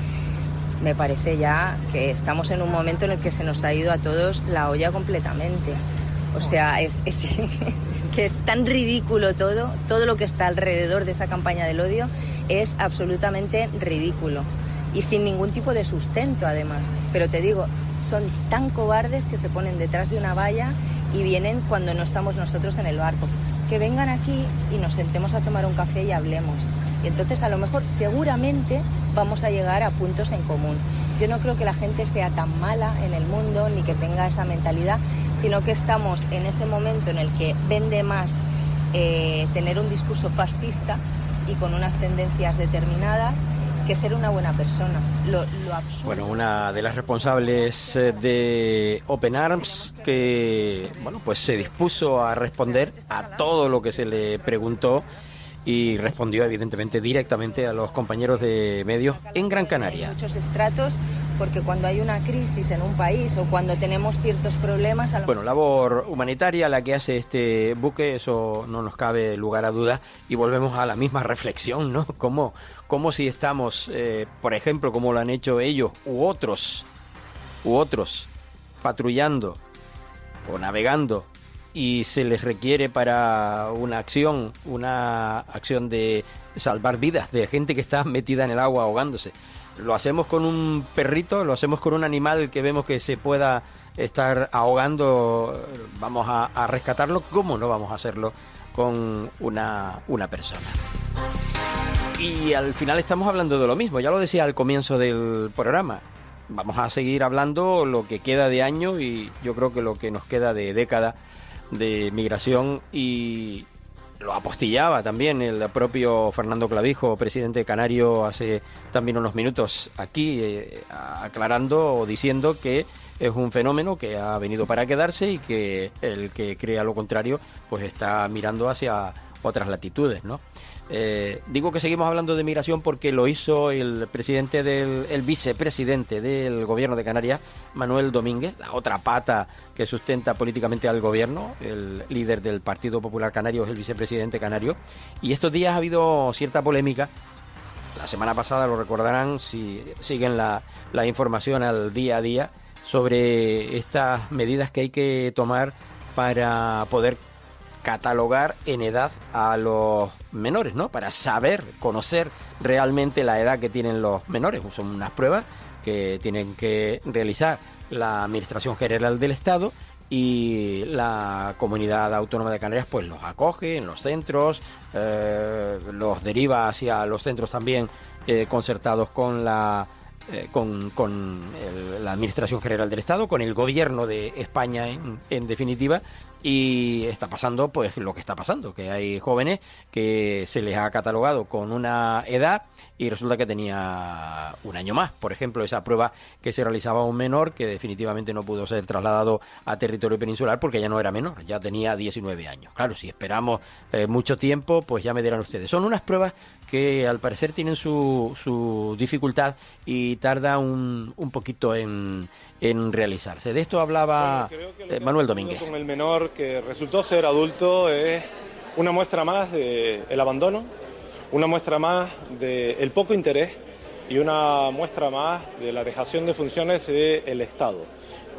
me parece ya que estamos en un momento en el que se nos ha ido a todos la olla completamente. O sea, es que es tan ridículo todo lo que está alrededor de esa campaña del odio es absolutamente ridículo y sin ningún tipo de sustento además. Pero te digo, son tan cobardes que se ponen detrás de una valla y vienen cuando no estamos nosotros en el barco. Que vengan aquí y nos sentemos a tomar un café y hablemos. Y entonces a lo mejor seguramente vamos a llegar a puntos en común. Yo no creo que la gente sea tan mala en el mundo ni que tenga esa mentalidad, sino que estamos en ese momento en el que vende más tener un discurso fascista y con unas tendencias determinadas que ser una buena persona. Lo absurdo. Bueno, una de las responsables de Open Arms que se dispuso a responder a todo lo que se le preguntó y respondió evidentemente directamente a los compañeros de medios en Gran Canaria. Hay muchos estratos, porque cuando hay una crisis en un país o cuando tenemos ciertos problemas... Bueno, labor humanitaria la que hace este buque, eso no nos cabe lugar a dudas, y volvemos a la misma reflexión, ¿no? Como si estamos, por ejemplo, como lo han hecho ellos u otros, patrullando o navegando, y se les requiere para una acción de salvar vidas de gente que está metida en el agua ahogándose. Lo hacemos con un perrito, lo hacemos con un animal que vemos que se pueda estar ahogando, vamos a rescatarlo. ¿Cómo no vamos a hacerlo con una persona? Y al final estamos hablando de lo mismo, ya lo decía al comienzo del programa. Vamos a seguir hablando lo que queda de año y yo creo que lo que nos queda de década de migración, y lo apostillaba también el propio Fernando Clavijo, presidente canario, hace también unos minutos aquí, aclarando o diciendo que es un fenómeno que ha venido para quedarse y que el que crea lo contrario pues está mirando hacia otras latitudes, ¿no? Digo que seguimos hablando de migración porque lo hizo el vicepresidente del gobierno de Canarias, Manuel Domínguez, la otra pata que sustenta políticamente al gobierno. El líder del Partido Popular Canario es el vicepresidente canario, y estos días ha habido cierta polémica. La semana pasada, lo recordarán si siguen la información al día a día, sobre estas medidas que hay que tomar para poder catalogar en edad a los menores, ¿no? Para saber, conocer realmente la edad que tienen los menores. Son unas pruebas que tienen que realizar la Administración General del Estado, y la Comunidad Autónoma de Canarias pues los acoge en los centros, los deriva hacia los centros también concertados con la Administración General del Estado, con el Gobierno de España en definitiva. Y está pasando pues lo que está pasando, que hay jóvenes que se les ha catalogado con una edad y resulta que tenía un año más. Por ejemplo, esa prueba que se realizaba a un menor que definitivamente no pudo ser trasladado a territorio peninsular porque ya no era menor, ya tenía 19 años. Claro, si esperamos mucho tiempo, pues ya me dirán ustedes. Son unas pruebas que al parecer tienen su dificultad y tarda un poquito en realizarse. De esto hablaba Manuel Domínguez. Con el menor que resultó ser adulto es una muestra más del abandono, una muestra más del poco interés y una muestra más de la dejación de funciones del Estado.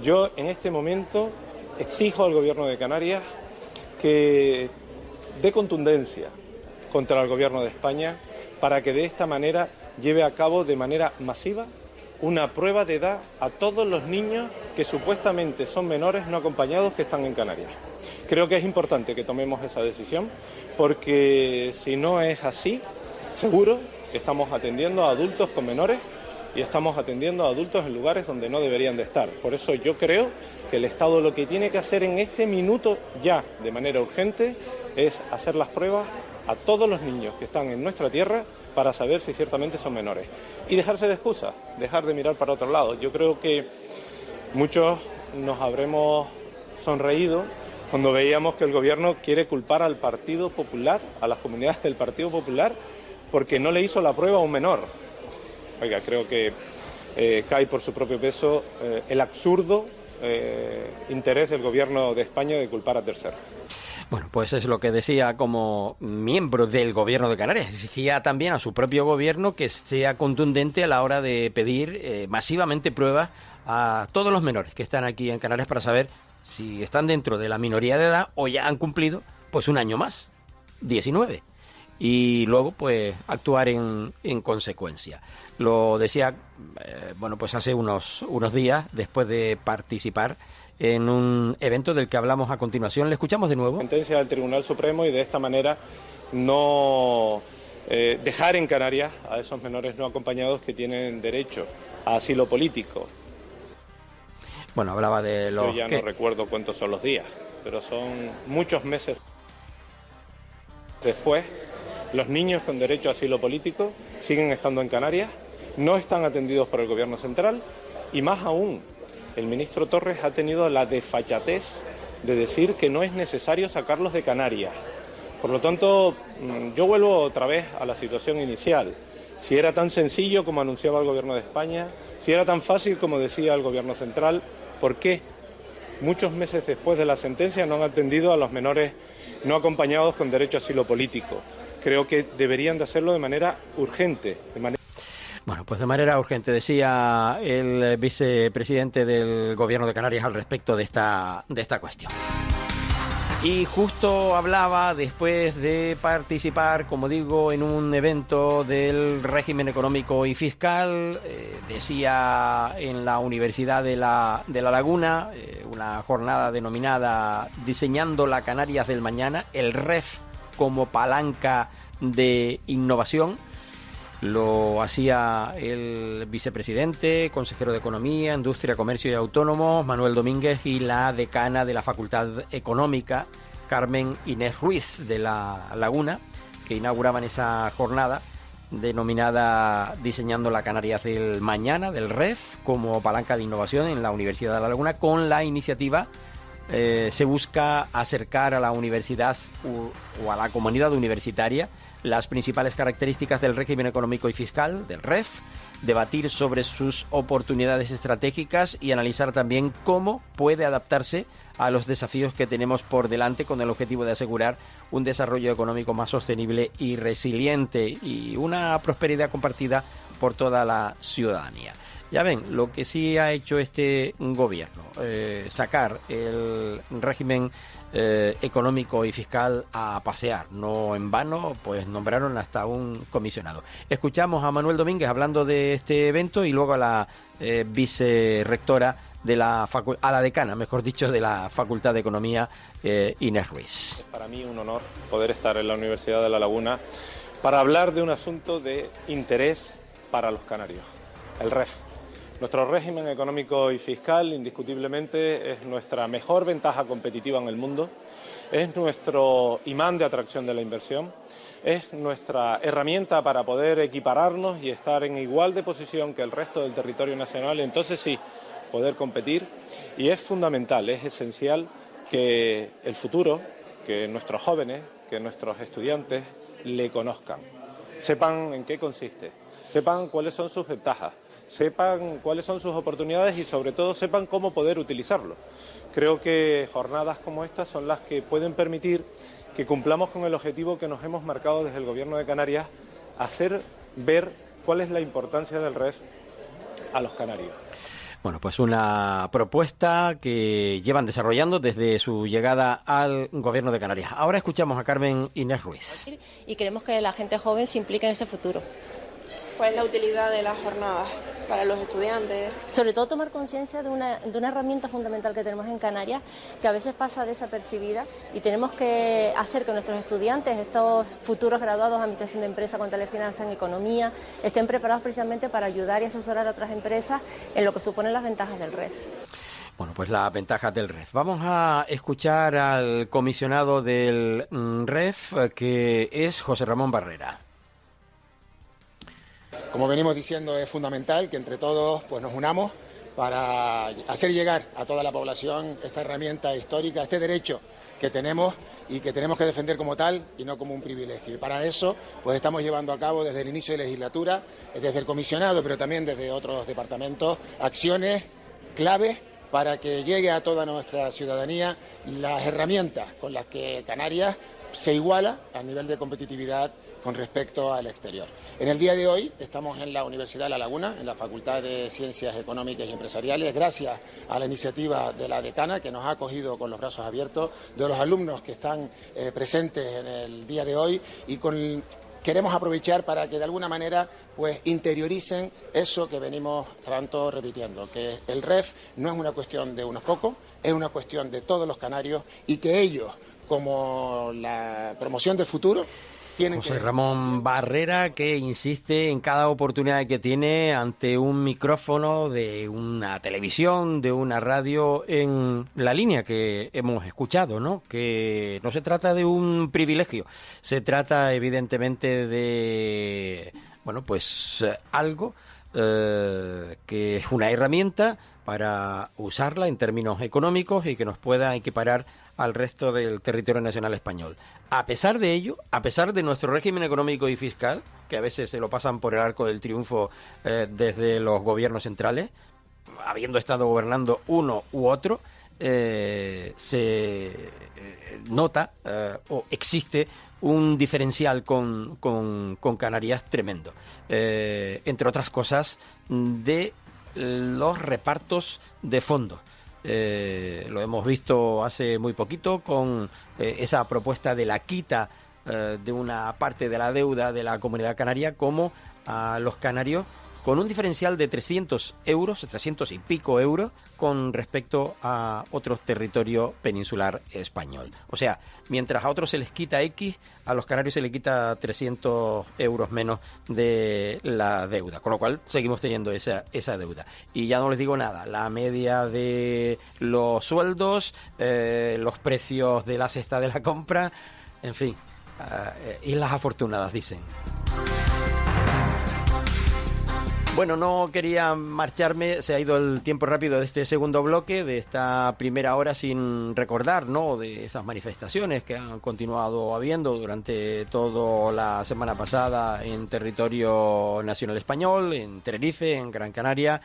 Yo en este momento exijo al Gobierno de Canarias que dé contundencia contra el Gobierno de España para que de esta manera lleve a cabo de manera masiva una prueba de edad a todos los niños que supuestamente son menores no acompañados que están en Canarias. Creo que es importante que tomemos esa decisión, porque si no es así, seguro que estamos atendiendo a adultos con menores y estamos atendiendo a adultos en lugares donde no deberían de estar. Por eso yo creo que el Estado lo que tiene que hacer en este minuto ya, de manera urgente, es hacer las pruebas a todos los niños que están en nuestra tierra para saber si ciertamente son menores. Y dejarse de excusas, dejar de mirar para otro lado. Yo creo que muchos nos habremos sonreído cuando veíamos que el Gobierno quiere culpar al Partido Popular, a las comunidades del Partido Popular, porque no le hizo la prueba a un menor. Oiga, creo que cae por su propio peso el absurdo interés del Gobierno de España de culpar a terceros. Bueno, pues es lo que decía como miembro del Gobierno de Canarias. Exigía también a su propio gobierno que sea contundente a la hora de pedir masivamente pruebas a todos los menores que están aquí en Canarias para saber si están dentro de la minoría de edad o ya han cumplido pues un año más, 19. Y luego pues actuar en consecuencia. Lo decía, bueno, pues hace unos días, después de participar en un evento del que hablamos a continuación. Le escuchamos de nuevo. Sentencia del Tribunal Supremo, y de esta manera no dejar en Canarias a esos menores no acompañados que tienen derecho a asilo político. Bueno, hablaba de los... Yo ya no recuerdo cuántos son los días, pero son muchos meses después. Los niños con derecho a asilo político siguen estando en Canarias, no están atendidos por el Gobierno central, y más aún, el ministro Torres ha tenido la desfachatez de decir que no es necesario sacarlos de Canarias, Por lo tanto, yo vuelvo otra vez a la situación inicial. Si era tan sencillo como anunciaba el Gobierno de España, si era tan fácil como decía el Gobierno central, ¿por qué muchos meses después de la sentencia no han atendido a los menores no acompañados con derecho a asilo político? Creo que deberían de hacerlo de manera urgente. Bueno, pues de manera urgente, decía el vicepresidente del Gobierno de Canarias al respecto de esta cuestión. Y justo hablaba, después de participar, como digo, en un evento del régimen económico y fiscal, decía en la Universidad de La Laguna, una jornada denominada Diseñando la Canarias del Mañana, el REF como palanca de innovación. Lo hacía el vicepresidente, consejero de Economía, Industria, Comercio y Autónomos, Manuel Domínguez, y la decana de la Facultad Económica, Carmen Inés Ruiz de La Laguna, que inauguraban esa jornada denominada Diseñando la Canarias del Mañana, del REF, como palanca de innovación en la Universidad de La Laguna. Con la iniciativa se busca acercar a la universidad o a la comunidad universitaria las principales características del régimen económico y fiscal, del REF, debatir sobre sus oportunidades estratégicas y analizar también cómo puede adaptarse a los desafíos que tenemos por delante, con el objetivo de asegurar un desarrollo económico más sostenible y resiliente y una prosperidad compartida por toda la ciudadanía. Ya ven, lo que sí ha hecho este gobierno, sacar el régimen económico y fiscal a pasear. No en vano, pues nombraron hasta un comisionado. Escuchamos a Manuel Domínguez hablando de este evento y luego a la vicerrectora de a la decana, mejor dicho, de la Facultad de Economía, Inés Ruiz. Es para mí un honor poder estar en la Universidad de La Laguna para hablar de un asunto de interés para los canarios, el REF. Nuestro régimen económico y fiscal, indiscutiblemente, es nuestra mejor ventaja competitiva en el mundo, es nuestro imán de atracción de la inversión, es nuestra herramienta para poder equipararnos y estar en igual de posición que el resto del territorio nacional, entonces sí, poder competir, y es fundamental, es esencial que el futuro, que nuestros jóvenes, que nuestros estudiantes le conozcan, sepan en qué consiste, sepan cuáles son sus ventajas, sepan cuáles son sus oportunidades y sobre todo sepan cómo poder utilizarlo. Creo que jornadas como estas son las que pueden permitir que cumplamos con el objetivo que nos hemos marcado desde el Gobierno de Canarias, hacer ver cuál es la importancia del REF a los canarios. Bueno, pues una propuesta que llevan desarrollando desde su llegada al Gobierno de Canarias. Ahora escuchamos a Carmen Inés Ruiz. Y queremos que la gente joven se implique en ese futuro. ¿Cuál es la utilidad de las jornadas para los estudiantes? Sobre todo tomar conciencia de una herramienta fundamental que tenemos en Canarias, que a veces pasa desapercibida, y tenemos que hacer que nuestros estudiantes, estos futuros graduados de Administración de Empresa, Contabilidad y Finanzas, en Economía, estén preparados precisamente para ayudar y asesorar a otras empresas en lo que suponen las ventajas del REF. Bueno, pues las ventajas del REF. Vamos a escuchar al comisionado del REF, que es José Ramón Barrera. Como venimos diciendo, es fundamental que entre todos pues nos unamos para hacer llegar a toda la población esta herramienta histórica, este derecho que tenemos y que tenemos que defender como tal y no como un privilegio. Y para eso pues estamos llevando a cabo desde el inicio de legislatura, desde el comisionado, pero también desde otros departamentos, acciones claves para que llegue a toda nuestra ciudadanía las herramientas con las que Canarias se iguala a nivel de competitividad con respecto al exterior. En el día de hoy estamos en la Universidad de La Laguna, en la Facultad de Ciencias Económicas y Empresariales, gracias a la iniciativa de la decana, que nos ha acogido con los brazos abiertos, de los alumnos que están presentes en el día de hoy, y queremos aprovechar para que de alguna manera pues interioricen eso que venimos tanto repitiendo, que el REF no es una cuestión de unos pocos, es una cuestión de todos los canarios, y que ellos, como la promoción del futuro, José Ramón Barrera, que insiste en cada oportunidad que tiene ante un micrófono de una televisión, de una radio, en la línea que hemos escuchado, ¿no? Que no se trata de un privilegio, se trata evidentemente de, bueno, pues algo que es una herramienta para usarla en términos económicos y que nos pueda equiparar al resto del territorio nacional español. A pesar de ello, a pesar de nuestro régimen económico y fiscal, que a veces se lo pasan por el arco del triunfo desde los gobiernos centrales, habiendo estado gobernando uno u otro, se nota o existe un diferencial con Canarias tremendo. Entre otras cosas, de los repartos de fondos. Lo hemos visto hace muy poquito con esa propuesta de la quita de una parte de la deuda de la Comunidad Canaria, como a los canarios con un diferencial de 300 y pico euros con respecto a otros territorios peninsular español. O sea, mientras a otros se les quita X, a los canarios se les quita 300 euros menos de la deuda, con lo cual seguimos teniendo esa deuda. Y ya no les digo nada, la media de los sueldos, los precios de la cesta de la compra, en fin, islas afortunadas, dicen. Bueno, no quería marcharme, se ha ido el tiempo rápido de este segundo bloque, de esta primera hora, sin recordar, ¿no?, de esas manifestaciones que han continuado habiendo durante toda la semana pasada en territorio nacional español, en Tenerife, en Gran Canaria.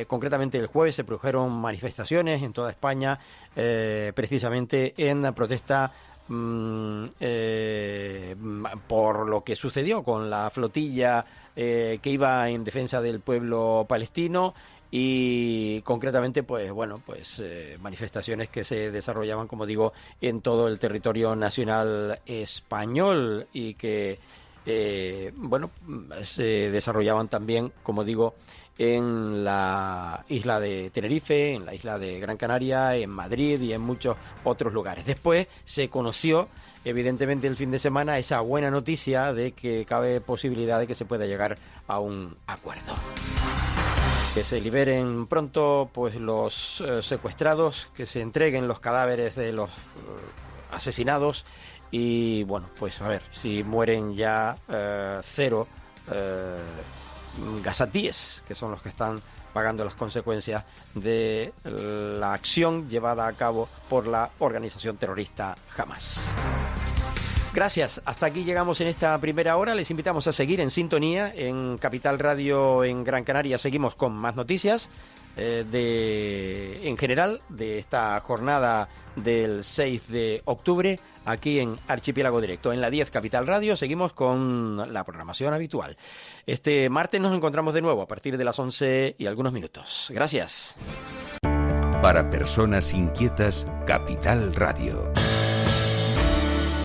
Concretamente el jueves se produjeron manifestaciones en toda España, precisamente en protesta por lo que sucedió con la flotilla que iba en defensa del pueblo palestino, y concretamente manifestaciones que se desarrollaban, como digo, en todo el territorio nacional español, y que se desarrollaban también, como digo, en la isla de Tenerife, en la isla de Gran Canaria, en Madrid y en muchos otros lugares. Después se conoció, evidentemente, el fin de semana, esa buena noticia de que cabe posibilidad de que se pueda llegar a un acuerdo. Que se liberen pronto pues los secuestrados, que se entreguen los cadáveres de los asesinados, y bueno, pues a ver si mueren ya 0 gazatíes, que son los que están pagando las consecuencias de la acción llevada a cabo por la organización terrorista Hamas. Gracias, hasta aquí llegamos en esta primera hora. Les invitamos a seguir en sintonía en Capital Radio en Gran Canaria. Seguimos con más noticias en general de esta jornada del 6 de octubre aquí en Archipiélago Directo. En la 10 Capital Radio seguimos con la programación habitual. Este martes nos encontramos de nuevo a partir de las 11 y algunos minutos. Gracias. Para personas inquietas, Capital Radio.